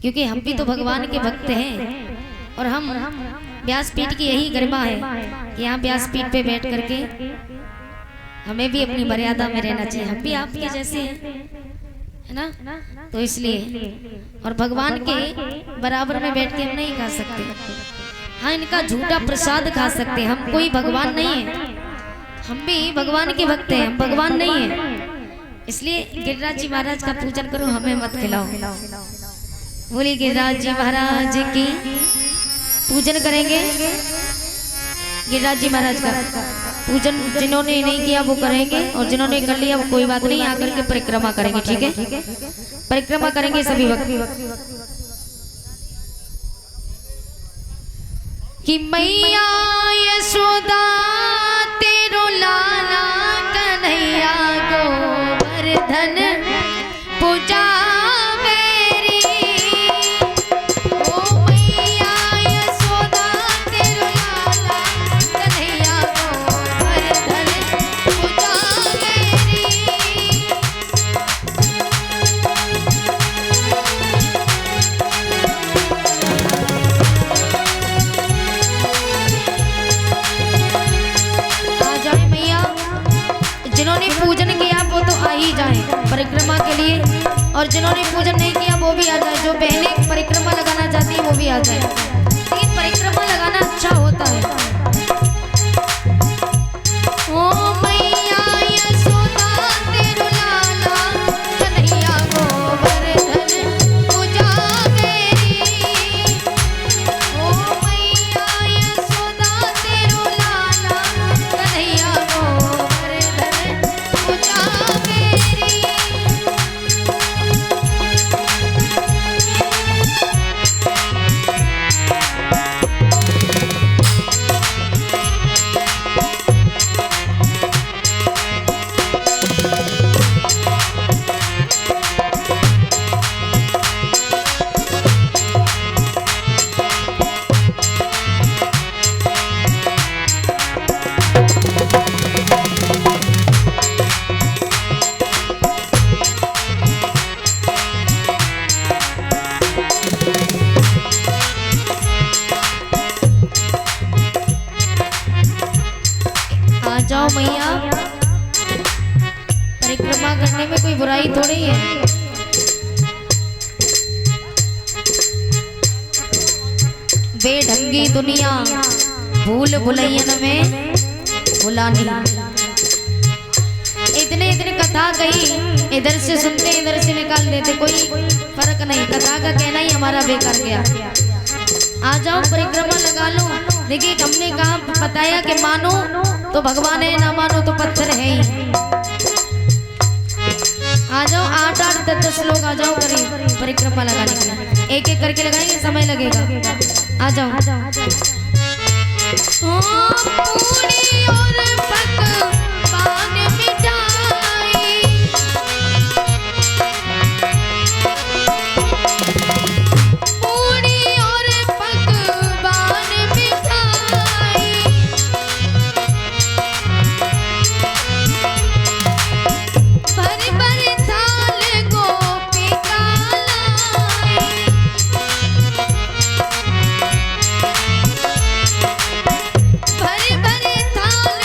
क्योंकि हम भी तो भगवान के भक्त हैं और हम व्यासपीठ की यही गरिमा है कि यहाँ व्यासपीठ पे बैठ करके हमें भी अपनी मर्यादा में रहना चाहिए। हम भी आपके जैसे हैं, है ना? तो इसलिए और भगवान के बराबर में बैठ के हम नहीं खा सकते। हाँ, इनका झूठा प्रसाद खा सकते, हम कोई भगवान नहीं है। हम भी भगवान के भक्त हैं, हम भगवान नहीं है। इसलिए गिरिराज जी महाराज का पूजन करो, हमें मत खिलाओ। बोलिए गिरिराज जी महाराज की। पूजन करेंगे गिरिराज जी महाराज का पूजन। जिन्होंने नहीं किया वो करेंगे और जिन्होंने कर लिया वो कोई बात नहीं, आकर के परिक्रमा करेंगे। ठीक है, परिक्रमा करेंगे सभी वक्त कि मैया यशोदा तेरो लाला कन्हैया गोवर्धन पूजा परिक्रमा के लिए, और जिन्होंने पूजन नहीं किया वो भी आ जाए। जो बहनें परिक्रमा लगाना चाहती है वो भी आ जाए। लेकिन परिक्रमा लगाना अच्छा होता है। ओ मैया यशोदा तेरो लाला कन्हैया गोवर्धन पूजा मेरी। ओ मैया यशोदा तेरो लाला कन्हैया गोवर्धन पूजा मेरी। जाओ मैया, परिक्रमा करने में कोई बुराई थोड़ी है। बेढंगी दुनिया भूल भुलैयन में भुलानी। इतने इतने कथा कही, इधर से सुनते इधर से निकाल देते, कोई फर्क नहीं। कथा का कहना ही हमारा बेकार गया। आ जाओ परिक्रमा लगा लो। देखिए हमने कहा बताया कि मानो तो भगवान है, ना मानो तो पत्थर है ही। आ जाओ 8-8 10-10 लोग आ जाओ करीब परिक्रमा लगाने के लिए। एक एक करके लगाएंगे, समय लगेगा। आ जाओ। पूरी और पकवान मिठाई, पूरी और पकवान मिठाई, भर भर थाल गोपी का लाई, भर भर थाल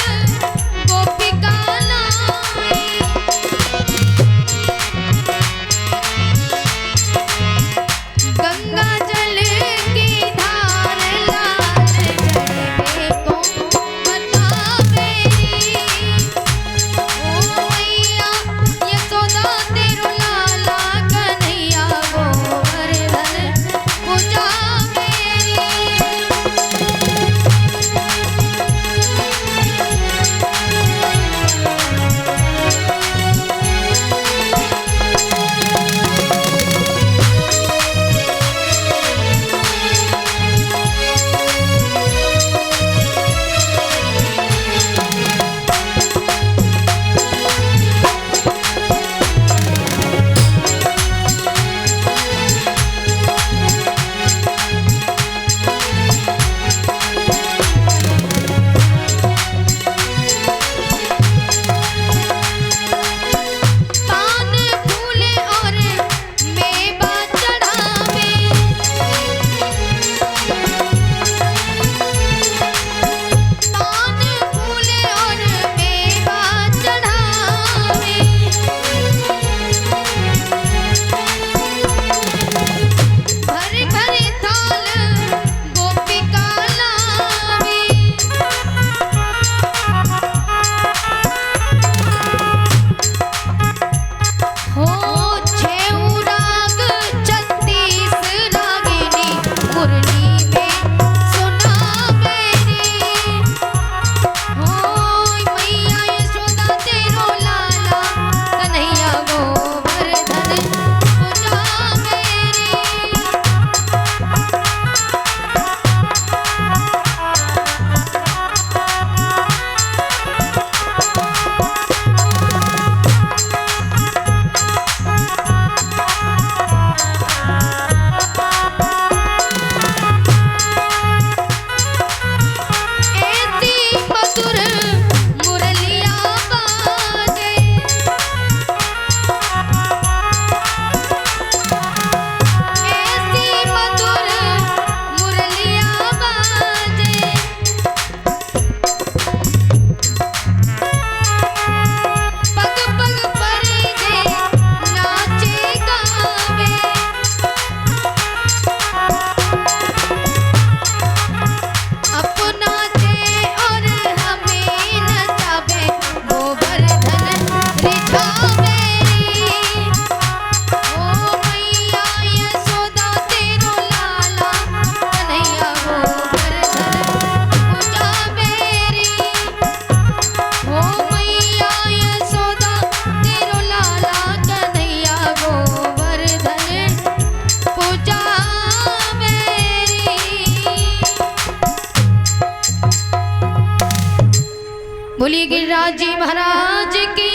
बोलिए गिरिराज जी महाराज की।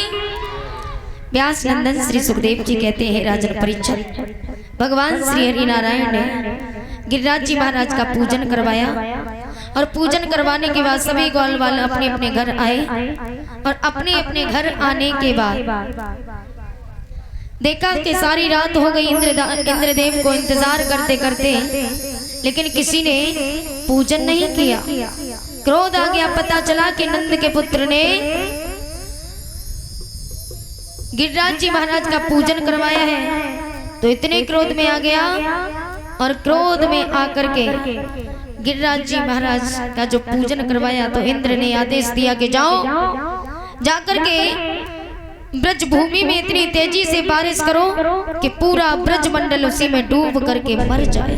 व्यास नंदन श्री सुखदेव जी कहते हैं राजन परीक्षित, भगवान श्री हरि नारायण ने गिरिराज जी महाराज का पूजन करवाया और पूजन करवाने के बाद सभी ग्वाल वाले अपने अपने घर आए और अपने अपने घर आने के बाद देखा कि सारी रात हो गई इंद्रदेव को इंतजार करते करते, लेकिन किसी ने पूजन नहीं किया। क्रोध आ गया, पता चला कि नंद के पुत्र ने गिरिराज जी महाराज का पूजन करवाया है, तो इतने क्रोध में आ गया और क्रोध में आकर के गिरिराज जी महाराज का जो पूजन करवाया, तो इंद्र ने आदेश दिया कि जाओ जाकर के ब्रज भूमि में इतनी तेजी से बारिश करो कि पूरा ब्रज मंडल उसी में डूब करके मर जाए।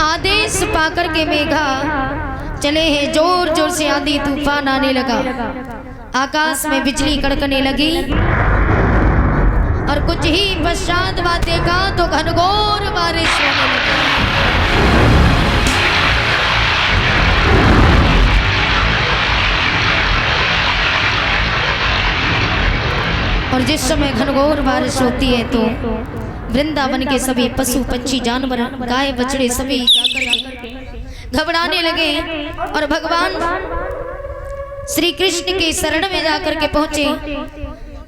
आदेश पाकर के मेघा चले हैं, जोर जोर से आंधी तूफान आने लगा, आकाश में बिजली कड़कने लगी और कुछ ही पश्चात बाद देखा तो घनघोर बारिश होने लगी। और जिस समय घनघोर बारिश होती है तो वृंदावन के सभी पशु पक्षी जानवर गाय बछड़े सभी घबराने लगे और भगवान श्री कृष्ण के शरण में जाकर के पहुंचे।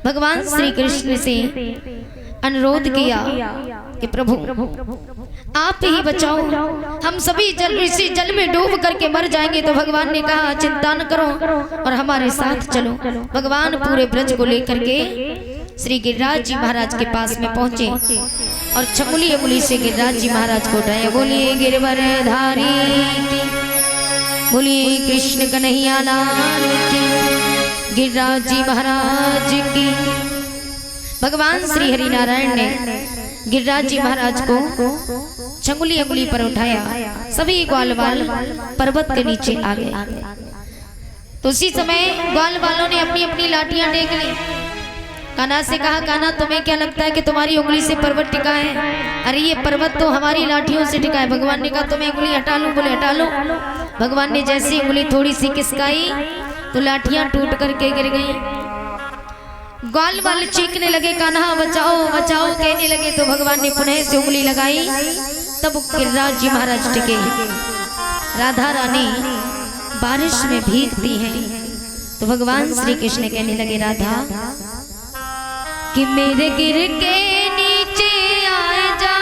भगवान श्री कृष्ण से अनुरोध किया कि प्रभु आप ही बचाओ, हम सभी इसी जल में डूब करके मर जाएंगे। तो भगवान ने कहा चिंता न करो और हमारे साथ चलो। भगवान पूरे ब्रज को लेकर के श्री गिरिराज जी महाराज के पास में पहुंचे और छमुली अमुली से गिरिराज जी महाराज को उठाया। बोलिए गिरवर धारी की, बोलिए कृष्ण कन्हैया लाल की, गिरिराज जी महाराज की। भगवान श्री हरि नारायण ने गिरिराज जी महाराज को छंगुली अंगुली पर उठाया, सभी ग्वाल वाल पर्वत के नीचे आ गए। तो उसी समय ग्वाल वालों ने अपनी अपनी लाठियां टेक ली। कान्हा से कहा कान्हा तुम्हें क्या लगता है कि तुम्हारी उंगली से पर्वत टिका है? अरे ये पर्वत तो हमारी लाठियों से टिका है। भगवान ने कहा तुम्हें उंगली हटा लूं? बोले हटा लो। भगवान ने जैसी उंगली थोड़ी सी किसकाई तो लाठियां टूट करके गिर गई। ग्वाल वाले चीखने लगे कान्हा बचाओ बचाओ कहने लगे। तो भगवान ने पुनः से उंगली लगाई, तब गिरिराज जी महाराज टिके। राधा रानी बारिश में भीगती हैं तो भगवान श्री कृष्ण कहने लगे राधा कि मेरे गिर के नीचे आए जा।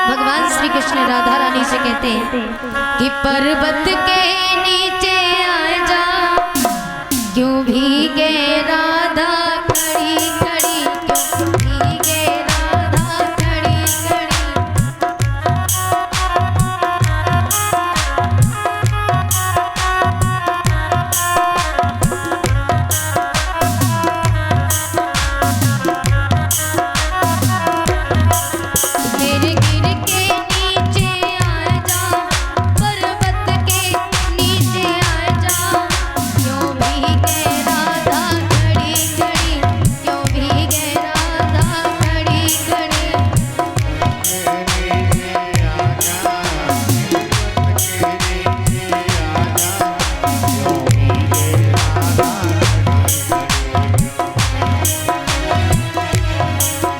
भगवान श्री कृष्ण राधा रानी से कहते हैं कि पर्वत के नीचे आए जा, क्यों भीगे राधा खड़ी खड़ी, क्यों भीगे राधा खड़ी खड़ी। मेरे गिर के नीचे आए जा, पर्वत के नीचे आए जा, क्यों भीगे राधा खड़ी खड़ी, क्यों भीगे राधा खड़ी खड़ी।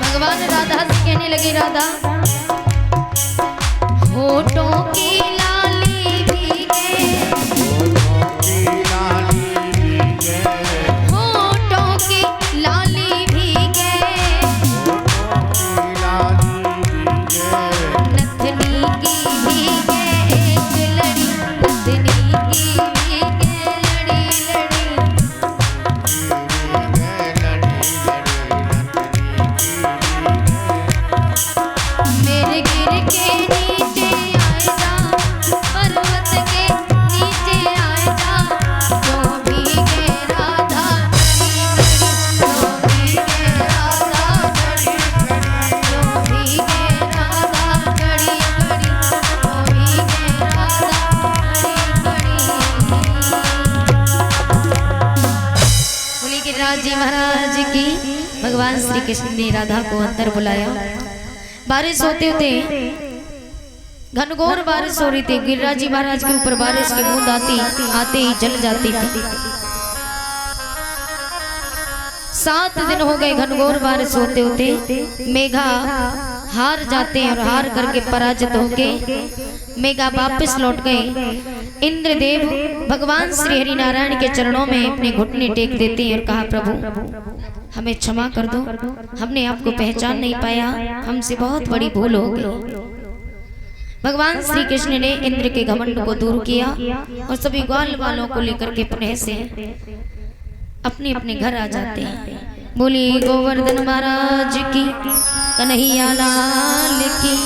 भगवान राधा से कहने लगे राधा होठों की लाली भीगे, होठों की लाली भीगे, नथनी की भीगे एक लड़ी, नथनी की भीगे लड़ी लड़ी। मेरे गिर के नीचे आए जा, भगवान श्री कृष्ण ने राधा को अंदर बुलाया। बारिश होते होते, घनघोर बारिश हो रही थी। गिरिराज जी महाराज के ऊपर बारिश की बूंद आते ही जल जाती थी। 7 दिन हो गए घनघोर बारिश होते होते। मेघा हार जाते हैं और हार करके पराजित होके मेघा वापस लौट गए। इंद्रदेव भगवान श्री हरि नारायण के चरणों में अपने घुटने टेक देते हैं और कहा, प्रभु हमें क्षमा कर दो, हमने आपको पहचान नहीं पाया, हमसे बहुत बड़ी भूल हो गई। भगवान श्री कृष्ण ने इंद्र के घमंड को दूर किया और सभी ग्वाल वालों को लेकर के पुनः से अपने अपने घर आ जाते हैं। बोली गोवर्धन महाराज की, कन्हैया लाल की।